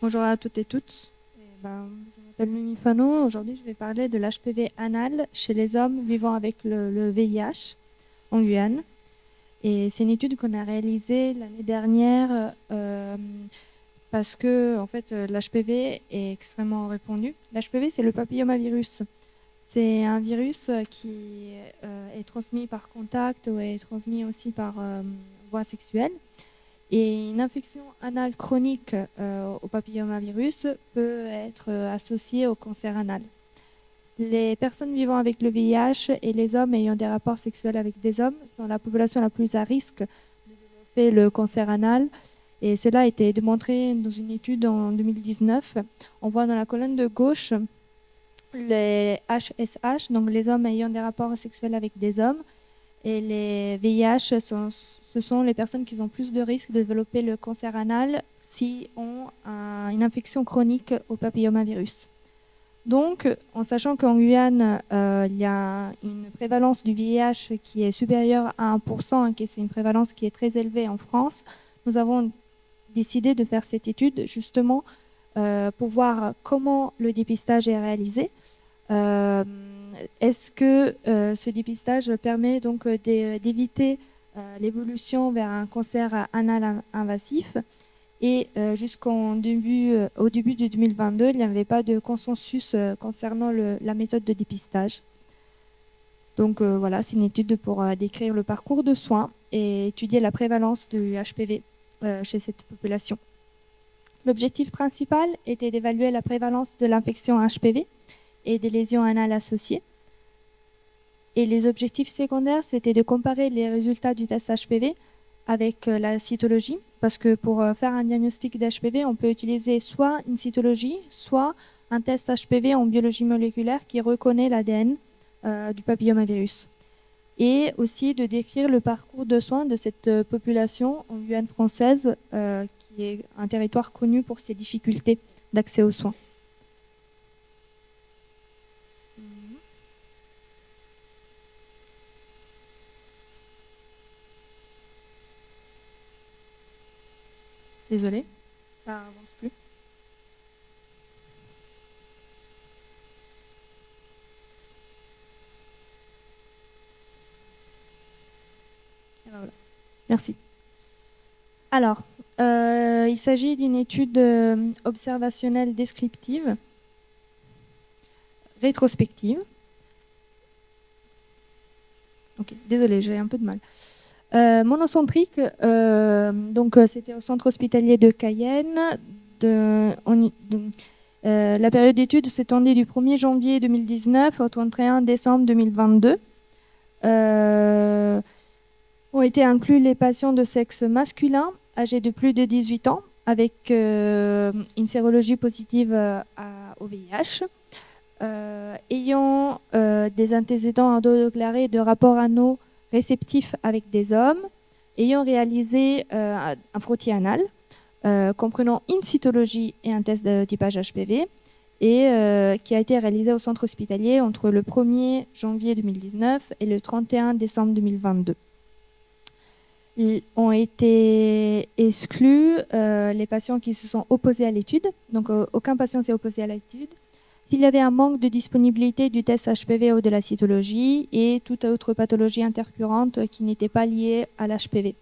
Bonjour à toutes et toutes. Je m'appelle Noémie Fano. Aujourd'hui, je vais parler de l'HPV anal chez les hommes vivant avec le VIH en Guyane. Et c'est une étude qu'on a réalisée l'année dernière parce que en fait, l'HPV est extrêmement répandu. L'HPV, c'est le papillomavirus. C'est un virus qui est transmis par contact ou est transmis aussi par voie sexuelle. Et une infection anale chronique au papillomavirus peut être associée au cancer anal. Les personnes vivant avec le VIH et les hommes ayant des rapports sexuels avec des hommes sont la population la plus à risque de développer le cancer anal. Et cela a été démontré dans une étude en 2019. On voit dans la colonne de gauche les HSH, donc les hommes ayant des rapports sexuels avec des hommes. Et les VIH, ce sont les personnes qui ont plus de risques de développer le cancer anal si ont une infection chronique au papillomavirus. Donc, en sachant qu'en Guyane, il y a une prévalence du VIH qui est supérieure à 1%, et que c'est une prévalence qui est très élevée en France, nous avons décidé de faire cette étude justement pour voir comment le dépistage est réalisé. Est-ce que ce dépistage permet donc d'éviter l'évolution vers un cancer anal invasif? Et au début de 2022, il n'y avait pas de consensus concernant la méthode de dépistage. Donc voilà, c'est une étude pour décrire le parcours de soins et étudier la prévalence du HPV chez cette population. L'objectif principal était d'évaluer la prévalence de l'infection HPV et des lésions anales associées. Et les objectifs secondaires, c'était de comparer les résultats du test HPV avec la cytologie, parce que pour faire un diagnostic d'HPV, on peut utiliser soit une cytologie, soit un test HPV en biologie moléculaire qui reconnaît l'ADN du papillomavirus. Et aussi de décrire le parcours de soins de cette population en Guyane française, qui est un territoire connu pour ses difficultés d'accès aux soins. Désolée, ça avance plus. Et ben voilà. Merci. Alors, il s'agit d'une étude observationnelle descriptive, rétrospective. Ok, désolée, j'ai un peu de mal. Monocentrique, donc c'était au centre hospitalier de Cayenne. La période d'étude s'étendait du 1er janvier 2019 au 31 décembre 2022. Ont été inclus les patients de sexe masculin âgés de plus de 18 ans avec une sérologie positive au VIH, ayant des antécédents endodéclarés de rapports anaux réceptifs avec des hommes, ayant réalisé un frottis anal, comprenant une cytologie et un test de typage HPV, et qui a été réalisé au centre hospitalier entre le 1er janvier 2019 et le 31 décembre 2022. Ont été exclus les patients qui se sont opposés à l'étude. Donc, aucun patient s'est opposé à l'étude. S'il y avait un manque de disponibilité du test HPV ou de la cytologie et toute autre pathologie intercurrente qui n'était pas liée à l'HPV.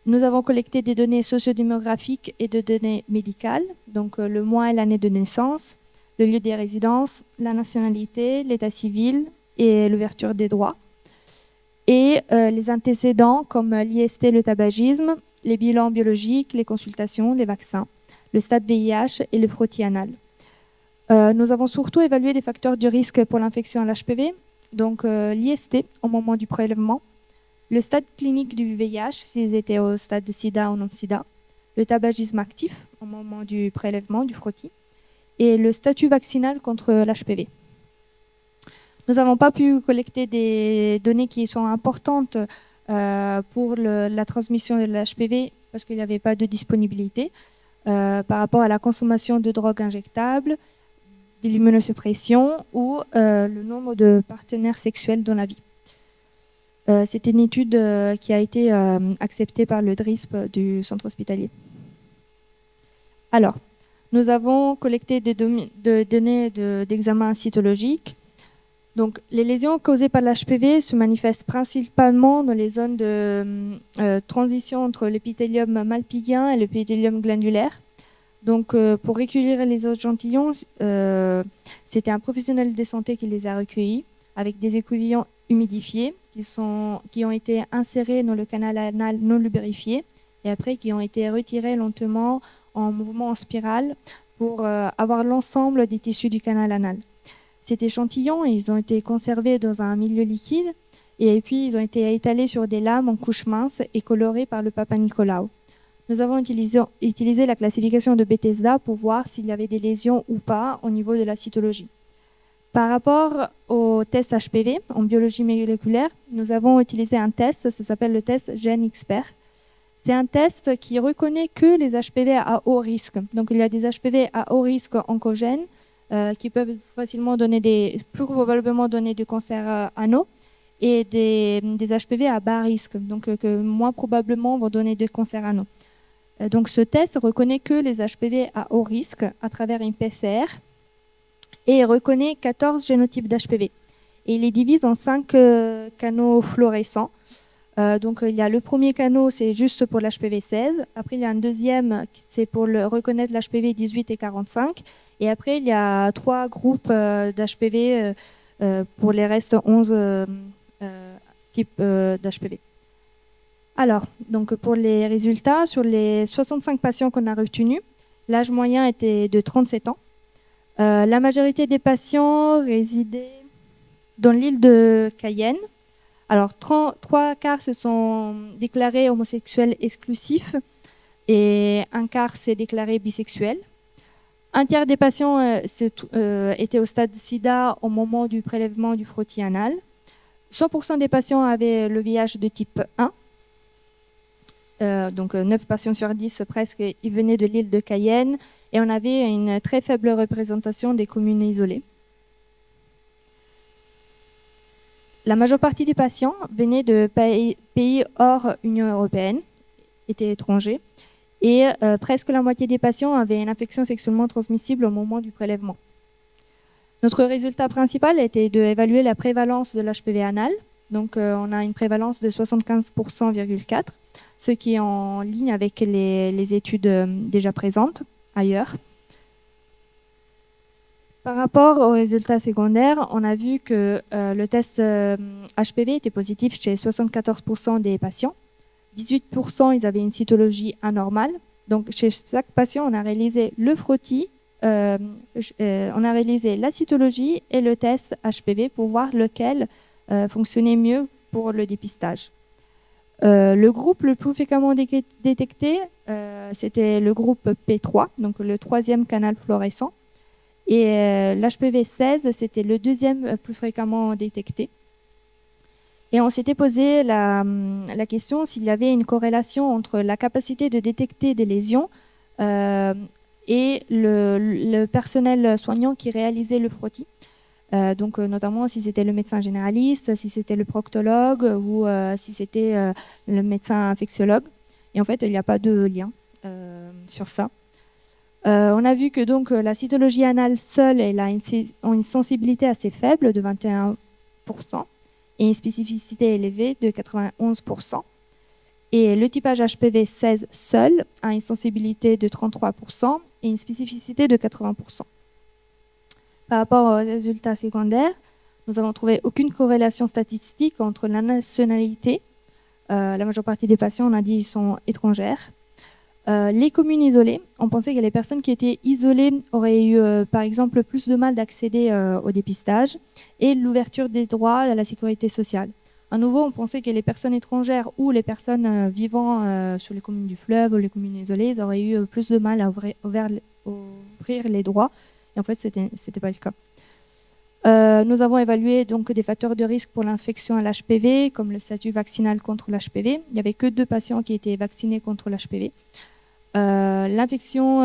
Nous avons collecté des données sociodémographiques et de données médicales, donc le mois et l'année de naissance, le lieu des résidences, la nationalité, l'état civil et l'ouverture des droits. Et les antécédents comme l'IST, le tabagisme, les bilans biologiques, les consultations, les vaccins, le stade VIH et le frottis anal. Nous avons surtout évalué des facteurs de risque pour l'infection à l'HPV, donc l'IST au moment du prélèvement, le stade clinique du VIH, s'ils étaient au stade de sida ou non-sida, le tabagisme actif au moment du prélèvement, du frottis, et le statut vaccinal contre l'HPV. Nous n'avons pas pu collecter des données qui sont importantes pour la transmission de l'HPV parce qu'il n'y avait pas de disponibilité par rapport à la consommation de drogues injectables, de l'immunosuppression ou le nombre de partenaires sexuels dans la vie. C'est une étude qui a été acceptée par le DRISP du centre hospitalier. Alors, nous avons collecté des données d'examen cytologique. Donc, les lésions causées par l'HPV se manifestent principalement dans les zones de transition entre l'épithélium malpighien et l'épithélium glandulaire. Donc, pour recueillir les échantillons, c'était un professionnel de santé qui les a recueillis avec des échantillons humidifiés qui ont été insérés dans le canal anal non lubrifié et après qui ont été retirés lentement en mouvement en spirale pour avoir l'ensemble des tissus du canal anal. Ces échantillons, ils ont été conservés dans un milieu liquide et puis ils ont été étalés sur des lames en couche mince et colorés par le Papa Nicolau. Nous avons utilisé la classification de Bethesda pour voir s'il y avait des lésions ou pas au niveau de la cytologie. Par rapport au test HPV en biologie moléculaire, nous avons utilisé un test, ça s'appelle le test GenExpert. C'est un test qui reconnaît que les HPV à haut risque. Donc il y a des HPV à haut risque oncogènes qui peuvent facilement plus probablement donner du cancer anneau et des HPV à bas risque, donc que moins probablement vont donner des cancers anneau. Donc ce test reconnaît que les HPV à haut risque à travers une PCR et reconnaît 14 génotypes d'HPV. Et il les divise en 5 canaux fluorescents. Donc il y a le premier canal, c'est juste pour l'HPV 16. Après il y a un deuxième, c'est pour reconnaître l'HPV 18 et 45. Et après il y a 3 groupes d'HPV pour les restes 11 types d'HPV. Alors, donc pour les résultats, sur les 65 patients qu'on a retenus, l'âge moyen était de 37 ans. La majorité des patients résidaient dans l'île de Cayenne. Alors, 3 quarts se sont déclarés homosexuels exclusifs et un quart s'est déclaré bisexuel. Un tiers des patients étaient au stade SIDA au moment du prélèvement du frottis anal. 100% des patients avaient le VIH de type 1. Donc 9 patients sur 10 presque, ils venaient de l'île de Cayenne et on avait une très faible représentation des communes isolées. La majeure partie des patients venaient de pays hors Union européenne, étaient étrangers, et presque la moitié des patients avaient une infection sexuellement transmissible au moment du prélèvement. Notre résultat principal était d'évaluer la prévalence de l'HPV anal. Donc on a une prévalence de 75,4%, ce qui est en ligne avec les études déjà présentes ailleurs. Par rapport aux résultats secondaires, on a vu que le test HPV était positif chez 74% des patients. 18% ils avaient une cytologie anormale. Donc chez chaque patient, on a réalisé le frottis, on a réalisé la cytologie et le test HPV pour voir lequel fonctionnait mieux pour le dépistage. Le groupe le plus fréquemment détecté, c'était le groupe P3, donc le 3e canal fluorescent. Et l'HPV 16, c'était le 2e plus fréquemment détecté. Et on s'était posé la question s'il y avait une corrélation entre la capacité de détecter des lésions et le personnel soignant qui réalisait le frottis. Donc notamment si c'était le médecin généraliste, si c'était le proctologue ou si c'était le médecin infectiologue. Et en fait, il n'y a pas de lien sur ça. On a vu que donc, la cytologie anale seule elle a une sensibilité assez faible de 21% et une spécificité élevée de 91%. Et le typage HPV 16 seul a une sensibilité de 33% et une spécificité de 80%. Par rapport aux résultats secondaires, nous n'avons trouvé aucune corrélation statistique entre la nationalité. La majeure partie des patients, on a dit, sont étrangères. Les communes isolées, on pensait que les personnes qui étaient isolées auraient eu, par exemple, plus de mal d'accéder au dépistage et l'ouverture des droits à la sécurité sociale. À nouveau, on pensait que les personnes étrangères ou les personnes vivant sur les communes du fleuve ou les communes isolées ils auraient eu plus de mal à ouvrir les droits. Et en fait, ce n'était pas le cas. Nous avons évalué donc, des facteurs de risque pour l'infection à l'HPV, comme le statut vaccinal contre l'HPV. Il n'y avait que 2 patients qui étaient vaccinés contre l'HPV. L'infection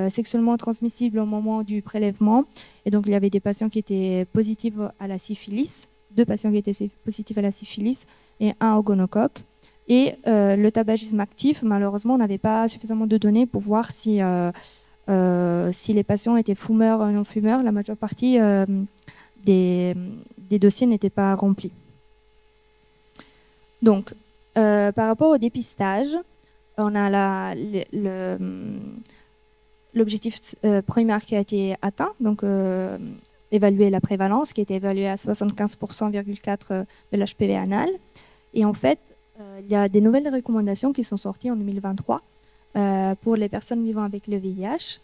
sexuellement transmissible au moment du prélèvement. Et donc, il y avait des patients qui étaient positifs à la syphilis, 2 patients qui étaient positifs à la syphilis et 1 au gonocoque. Et le tabagisme actif, malheureusement, on n'avait pas suffisamment de données pour voir si les patients étaient fumeurs ou non fumeurs. La majeure partie des dossiers n'étaient pas remplis. Donc, par rapport au dépistage, on a l'objectif primaire qui a été atteint, donc évaluer la prévalence, qui a été évaluée à 75,4% de l'HPV anal. Et en fait, il y a des nouvelles recommandations qui sont sorties en 2023 pour les personnes vivant avec le VIH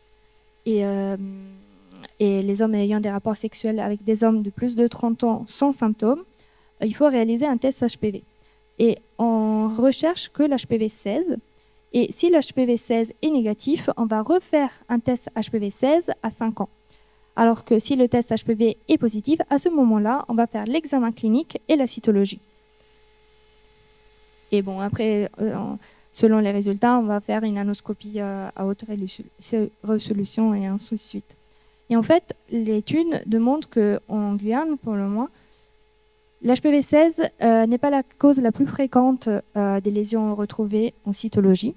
et les hommes ayant des rapports sexuels avec des hommes de plus de 30 ans sans symptômes. Il faut réaliser un test HPV. Et on recherche que l'HPV 16. Et si l'HPV 16 est négatif, on va refaire un test HPV 16 à 5 ans. Alors que si le test HPV est positif, à ce moment-là, on va faire l'examen clinique et la cytologie. Et bon, après, selon les résultats, on va faire une anoscopie à haute résolution et ainsi de suite. Et en fait, l'étude démontre qu'en Guyane, pour le moins, l'HPV 16 n'est pas la cause la plus fréquente des lésions retrouvées en cytologie.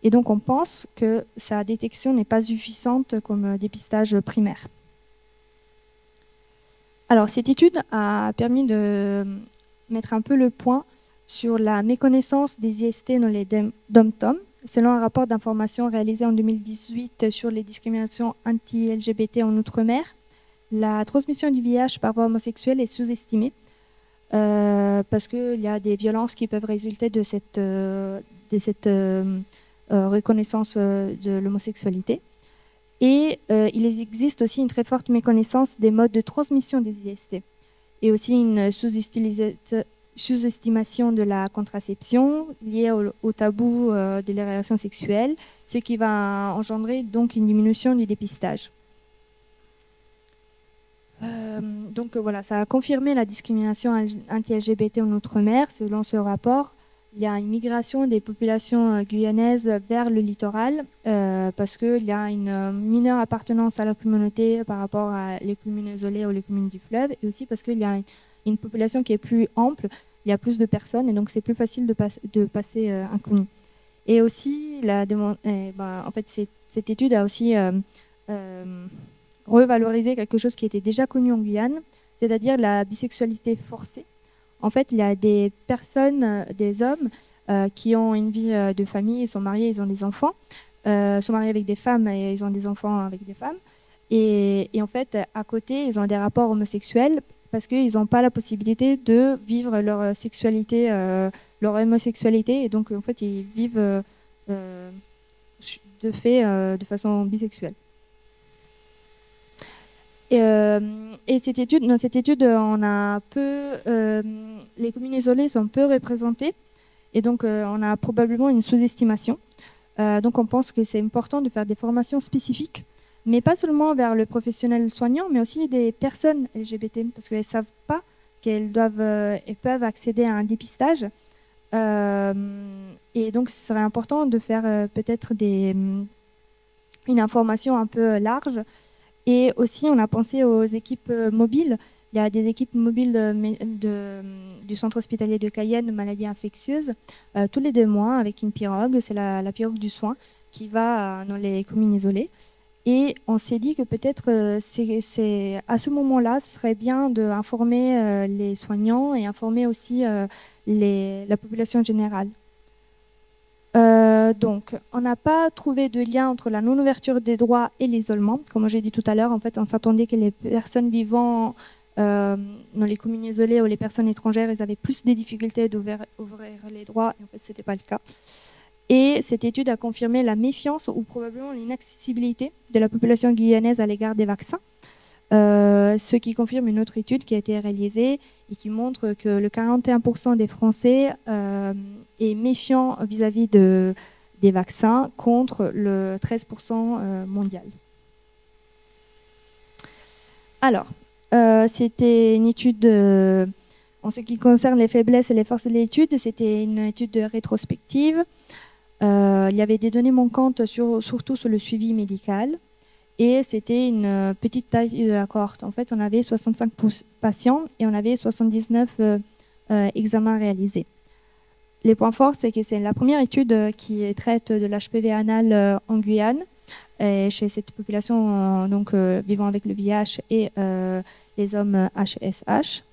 Et donc, on pense que sa détection n'est pas suffisante comme dépistage primaire. Alors, cette étude a permis de mettre un peu le point sur la méconnaissance des IST dans les DOM-TOM. Selon un rapport d'information réalisé en 2018 sur les discriminations anti-LGBT en Outre-mer, la transmission du VIH par voie homosexuelle est sous-estimée parce qu'il y a des violences qui peuvent résulter de cette reconnaissance de l'homosexualité. Et il existe aussi une très forte méconnaissance des modes de transmission des IST et aussi une sous-estimation de la contraception liée au tabou de les relations sexuelles, ce qui va engendrer donc une diminution du dépistage. Donc voilà, ça a confirmé la discrimination anti-LGBT en Outre-mer. Selon ce rapport, il y a une migration des populations guyanaises vers le littoral parce qu'il y a une mineure appartenance à la communauté par rapport à les communes isolées ou les communes du fleuve, et aussi parce qu'il y a une population qui est plus ample, il y a plus de personnes et donc c'est plus facile de passer inconnu. Et aussi, en fait, cette étude a aussi revalorisé quelque chose qui était déjà connu en Guyane, c'est-à-dire la bisexualité forcée. En fait, il y a des personnes, des hommes qui ont une vie de famille, ils sont mariés, ils ont des enfants, sont mariés avec des femmes et ils ont des enfants avec des femmes. Et en fait, à côté, ils ont des rapports homosexuels parce qu'ils n'ont pas la possibilité de vivre leur sexualité, leur homosexualité. Et donc, en fait, ils vivent de façon bisexuelle. Et dans cette étude, on a les communes isolées sont peu représentées et donc on a probablement une sous-estimation. Donc on pense que c'est important de faire des formations spécifiques, mais pas seulement vers le professionnel soignant, mais aussi des personnes LGBT, parce qu'elles ne savent pas qu'elles peuvent accéder à un dépistage. Et donc ce serait important de faire peut-être une information un peu large. Et aussi, on a pensé aux équipes mobiles. Il y a des équipes mobiles du centre hospitalier de Cayenne de maladies infectieuses tous les 2 mois avec une pirogue. C'est la pirogue du soin qui va dans les communes isolées. Et on s'est dit que peut-être à ce moment-là, ce serait bien d'informer les soignants et informer aussi la population générale. Donc, on n'a pas trouvé de lien entre la non-ouverture des droits et l'isolement. Comme j'ai dit tout à l'heure, en fait, on s'attendait que les personnes vivant dans les communes isolées ou les personnes étrangères, elles avaient plus de difficultés d'ouvrir les droits. Et en fait, ce n'était pas le cas. Et cette étude a confirmé la méfiance ou probablement l'inaccessibilité de la population guyanaise à l'égard des vaccins. Ce qui confirme une autre étude qui a été réalisée et qui montre que le 41% des Français est méfiant vis-à-vis des vaccins contre le 13% mondial. Alors, c'était une étude, en ce qui concerne les faiblesses et les forces de l'étude, c'était une étude rétrospective. Il y avait des données manquantes surtout sur le suivi médical. Et c'était une petite taille de la cohorte. En fait, on avait 65 patients et on avait 79 examens réalisés. les points forts, c'est que c'est la première étude qui traite de l'HPV anal en Guyane, et chez cette population vivant avec le VIH et les hommes HSH,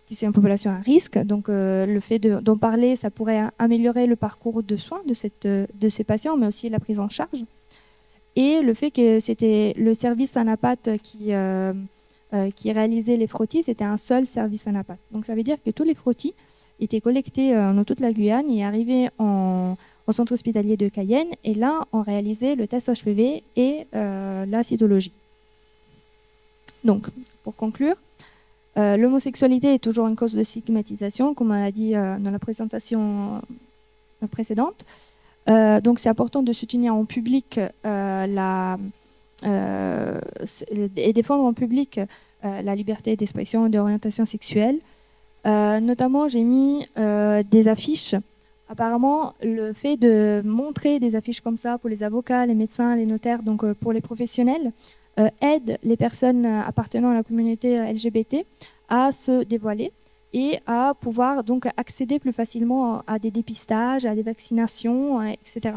qui sont une population à risque. Donc le fait d'en parler, ça pourrait améliorer le parcours de soins de ces patients, mais aussi la prise en charge. Et le fait que c'était le service ANAPAT qui réalisait les frottis, c'était un seul service ANAPAT. Donc ça veut dire que tous les frottis étaient collectés dans toute la Guyane et arrivaient au centre hospitalier de Cayenne. Et là, on réalisait le test HPV et la cytologie. Donc, pour conclure, l'homosexualité est toujours une cause de stigmatisation, comme on l'a dit dans la présentation précédente. Donc, c'est important de soutenir en public et défendre en public la liberté d'expression et d'orientation sexuelle. Notamment, j'ai mis des affiches. Apparemment, le fait de montrer des affiches comme ça pour les avocats, les médecins, les notaires, donc pour les professionnels, aide les personnes appartenant à la communauté LGBT à se dévoiler et à pouvoir donc accéder plus facilement à des dépistages, à des vaccinations, etc.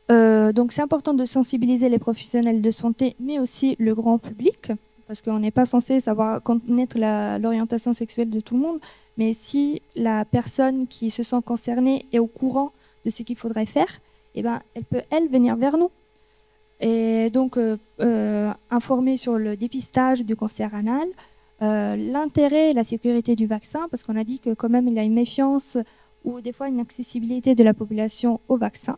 Donc c'est important de sensibiliser les professionnels de santé, mais aussi le grand public, parce qu'on n'est pas censé savoir connaître l'orientation sexuelle de tout le monde, mais si la personne qui se sent concernée est au courant de ce qu'il faudrait faire, eh ben, elle peut, venir vers nous. Et donc, informer sur le dépistage du cancer anal, l'intérêt et la sécurité du vaccin, parce qu'on a dit que quand même il y a une méfiance ou des fois une accessibilité de la population au vaccin.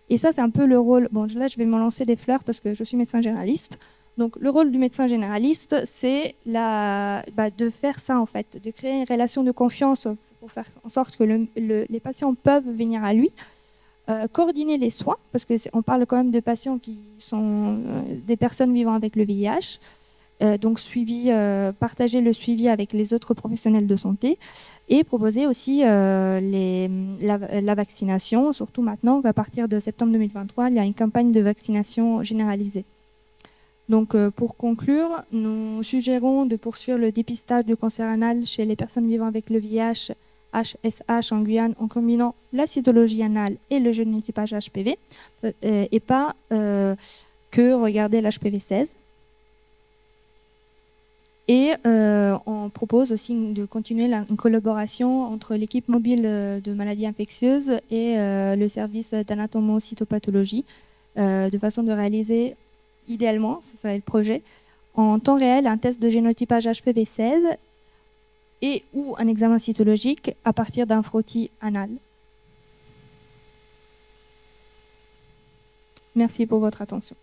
Et ça, c'est un peu le rôle... Bon, là, je vais me lancer des fleurs parce que je suis médecin généraliste. Donc, le rôle du médecin généraliste, c'est de faire ça, en fait, de créer une relation de confiance pour faire en sorte que les patients peuvent venir à lui, coordonner les soins, parce qu'on parle quand même de patients qui sont des personnes vivant avec le VIH, donc partager le suivi avec les autres professionnels de santé et proposer aussi la vaccination, surtout maintenant qu'à partir de septembre 2023, il y a une campagne de vaccination généralisée. Donc, pour conclure, nous suggérons de poursuivre le dépistage du cancer anal chez les personnes vivant avec le VIH, HSH en Guyane en combinant la cytologie anale et le génotypage HPV et pas que regarder l'HPV 16. Et on propose aussi de continuer une collaboration entre l'équipe mobile de maladies infectieuses et le service d'anatomocytopathologie de façon de réaliser, idéalement, ce serait le projet, en temps réel, un test de génotypage HPV 16 et ou un examen cytologique à partir d'un frottis anal. Merci pour votre attention.